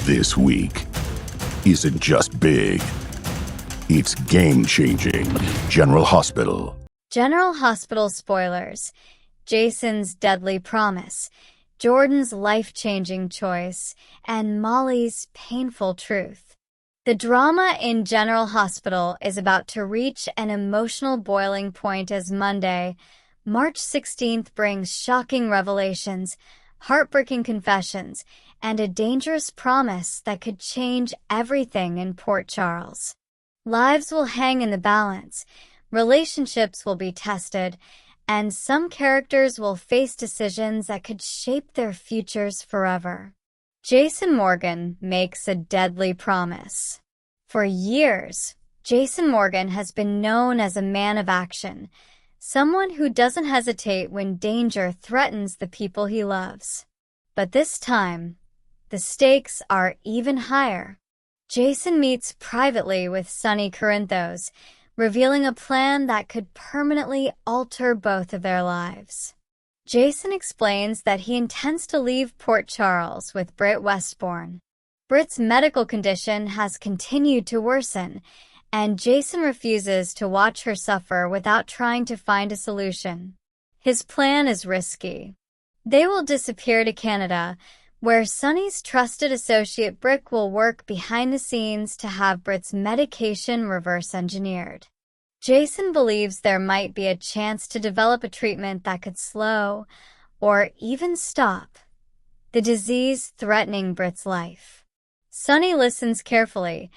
This week isn't just big, it's game-changing. General Hospital. General Hospital spoilers. Jason's deadly promise, Jordan's life-changing choice, and Molly's painful truth. The drama in General Hospital is about to reach an emotional boiling point as Monday, March 16th brings shocking revelations, heartbreaking confessions, and a dangerous promise that could change everything in Port Charles. Lives will hang in the balance, relationships will be tested, and some characters will face decisions that could shape their futures forever. Jason Morgan makes a deadly promise. For years, Jason Morgan has been known as a man of action, someone who doesn't hesitate when danger threatens the people he loves. But this time, the stakes are even higher. Jason meets privately with Sonny Corinthos, revealing a plan that could permanently alter both of their lives. Jason explains that he intends to leave Port Charles with Britt Westbourne. Britt's medical condition has continued to worsen, and Jason refuses to watch her suffer without trying to find a solution. His plan is risky. They will disappear to Canada, where Sonny's trusted associate Britt will work behind the scenes to have Britt's medication reverse-engineered. Jason believes there might be a chance to develop a treatment that could slow, or even stop, the disease threatening Britt's life. Sonny listens carefully,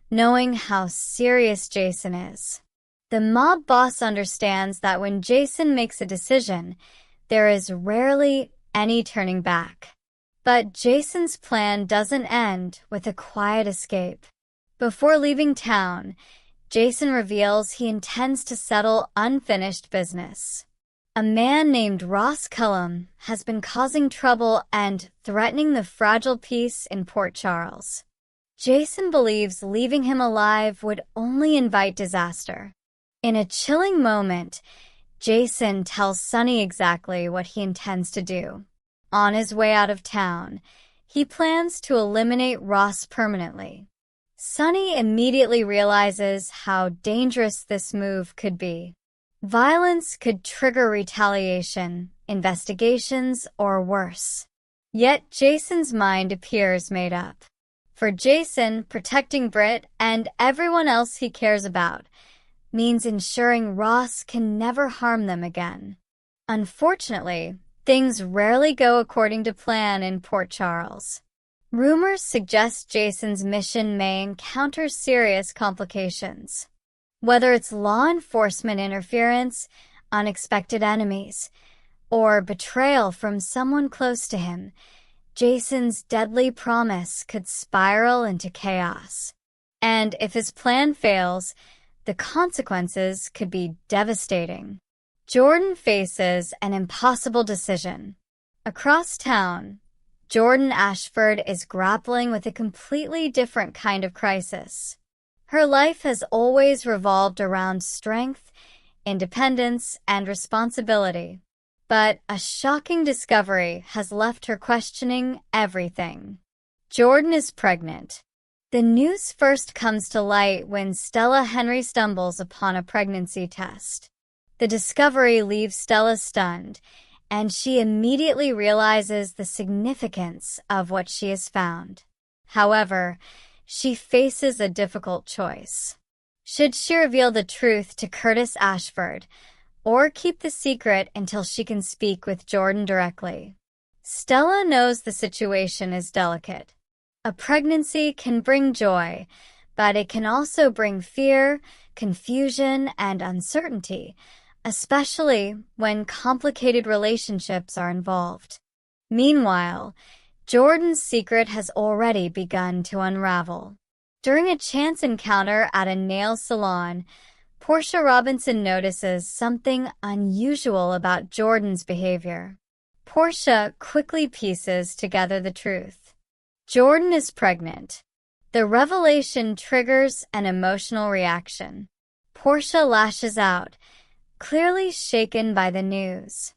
knowing how serious Jason is. The mob boss understands that when Jason makes a decision, there is rarely any turning back. But Jason's plan doesn't end with a quiet escape. Before leaving town, Jason reveals he intends to settle unfinished business. A man named Ross Cullum has been causing trouble and threatening the fragile peace in Port Charles. Jason believes leaving him alive would only invite disaster. In a chilling moment, Jason tells Sonny exactly what he intends to do. On his way out of town, he plans to eliminate Ross permanently. Sonny immediately realizes how dangerous this move could be. Violence could trigger retaliation, investigations, or worse. Yet Jason's mind appears made up. For Jason, protecting Britt and everyone else he cares about means ensuring Ross can never harm them again. Unfortunately, things rarely go according to plan in Port Charles. Rumors suggest Jason's mission may encounter serious complications. Whether it's law enforcement interference, unexpected enemies, or betrayal from someone close to him, Jason's deadly promise could spiral into chaos. And if his plan fails, the consequences could be devastating. Jordan faces an impossible decision. Across town, Jordan Ashford is grappling with a completely different kind of crisis. Her life has always revolved around strength, independence, and responsibility. But a shocking discovery has left her questioning everything. Jordan is pregnant. The news first comes to light when Stella Henry stumbles upon a pregnancy test. The discovery leaves Stella stunned, and she immediately realizes the significance of what she has found. However, she faces a difficult choice. Should she reveal the truth to Curtis Ashford, or keep the secret until she can speak with Jordan directly? Stella knows the situation is delicate. A pregnancy can bring joy, but it can also bring fear, confusion, and uncertainty, especially when complicated relationships are involved. Meanwhile, Jordan's secret has already begun to unravel. During a chance encounter at a nail salon, Portia Robinson notices something unusual about Jordan's behavior. Portia quickly pieces together the truth. Jordan is pregnant. The revelation triggers an emotional reaction. Portia lashes out, clearly shaken by the news.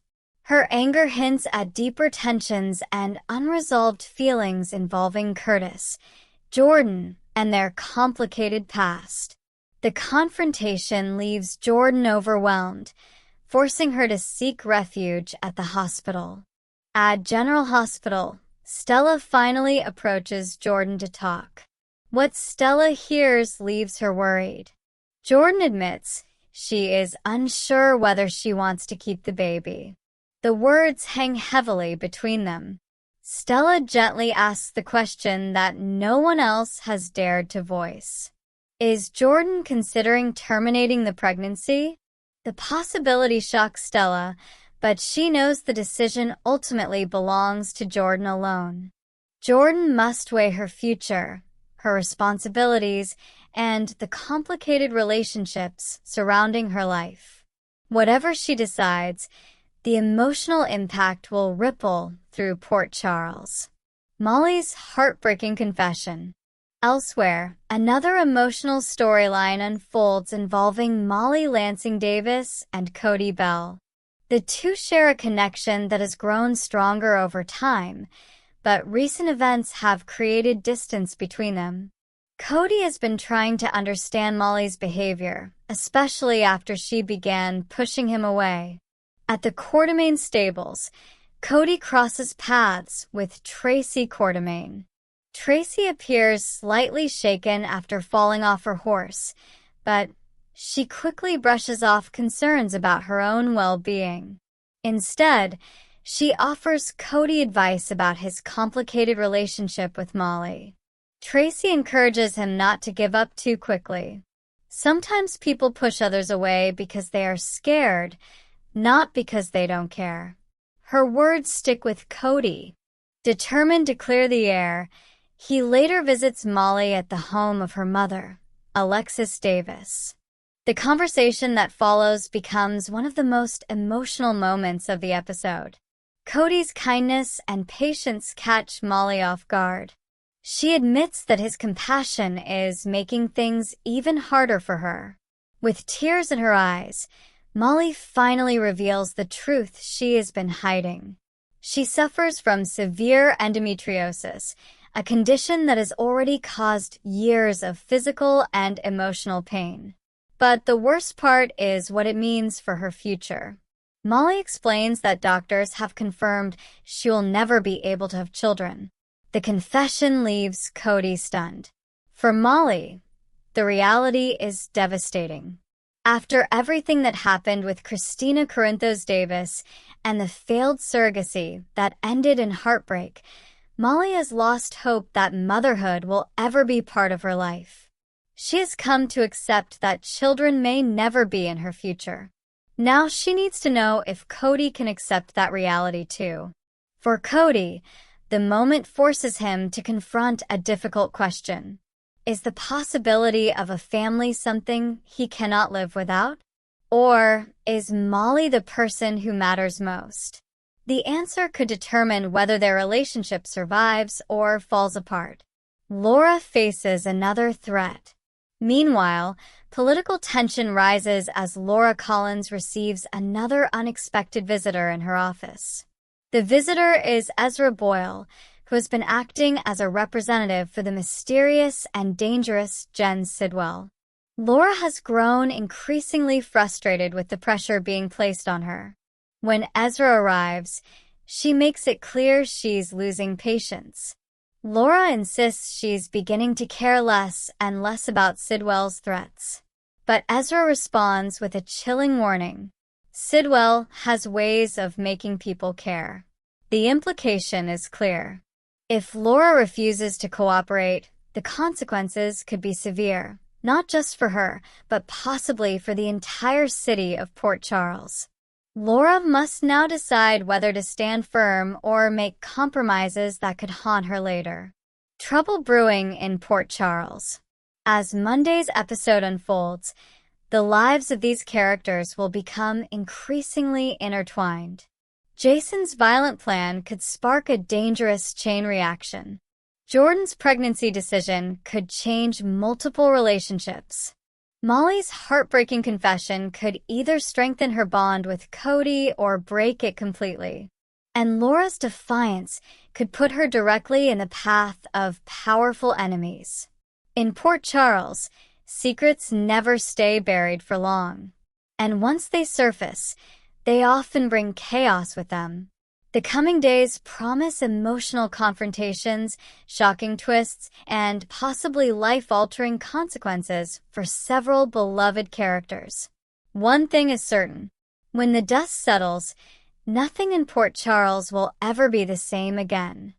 Her anger hints at deeper tensions and unresolved feelings involving Curtis, Jordan, and their complicated past. The confrontation leaves Jordan overwhelmed, forcing her to seek refuge at the hospital. At General Hospital, Stella finally approaches Jordan to talk. What Stella hears leaves her worried. Jordan admits she is unsure whether she wants to keep the baby. The words hang heavily between them. Stella gently asks the question that no one else has dared to voice. Is Jordan considering terminating the pregnancy? The possibility shocks Stella, but she knows the decision ultimately belongs to Jordan alone. Jordan must weigh her future, her responsibilities, and the complicated relationships surrounding her life. Whatever she decides, the emotional impact will ripple through Port Charles. Molly's heartbreaking confession. Elsewhere, another emotional storyline unfolds involving Molly Lansing Davis and Cody Bell. The two share a connection that has grown stronger over time, but recent events have created distance between them. Cody has been trying to understand Molly's behavior, especially after she began pushing him away. At the Quartermain stables, Cody crosses paths with Tracy Quartermain. Tracy appears slightly shaken after falling off her horse, but she quickly brushes off concerns about her own well-being. Instead, she offers Cody advice about his complicated relationship with Molly. Tracy encourages him not to give up too quickly. Sometimes people push others away because they are scared, not because they don't care. Her words stick with Cody. Determined to clear the air, he later visits Molly at the home of her mother, Alexis Davis. The conversation that follows becomes one of the most emotional moments of the episode. Cody's kindness and patience catch Molly off guard. She admits that his compassion is making things even harder for her. With tears in her eyes, Molly finally reveals the truth she has been hiding. She suffers from severe endometriosis, a condition that has already caused years of physical and emotional pain. But the worst part is what it means for her future. Molly explains that doctors have confirmed she will never be able to have children. The confession leaves Cody stunned. For Molly, the reality is devastating. After everything that happened with Christina Corinthos Davis and the failed surrogacy that ended in heartbreak, Molly has lost hope that motherhood will ever be part of her life. She has come to accept that children may never be in her future. Now she needs to know if Cody can accept that reality too. For Cody, the moment forces him to confront a difficult question. Is the possibility of a family something he cannot live without? Or is Molly the person who matters most? The answer could determine whether their relationship survives or falls apart. Laura faces another threat. Meanwhile, political tension rises as Laura Collins receives another unexpected visitor in her office. The visitor is Ezra Boyle, who has been acting as a representative for the mysterious and dangerous Jen Sidwell. Laura has grown increasingly frustrated with the pressure being placed on her. When Ezra arrives, she makes it clear she's losing patience. Laura insists she's beginning to care less and less about Sidwell's threats. But Ezra responds with a chilling warning. Sidwell has ways of making people care. The implication is clear. If Laura refuses to cooperate, the consequences could be severe, not just for her, but possibly for the entire city of Port Charles. Laura must now decide whether to stand firm or make compromises that could haunt her later. Trouble brewing in Port Charles. As Monday's episode unfolds, the lives of these characters will become increasingly intertwined. Jason's violent plan could spark a dangerous chain reaction. Jordan's pregnancy decision could change multiple relationships. Molly's heartbreaking confession could either strengthen her bond with Cody or break it completely. And Laura's defiance could put her directly in the path of powerful enemies. In Port Charles, secrets never stay buried for long. And once they surface, they often bring chaos with them. The coming days promise emotional confrontations, shocking twists, and possibly life-altering consequences for several beloved characters. One thing is certain: when the dust settles, nothing in Port Charles will ever be the same again.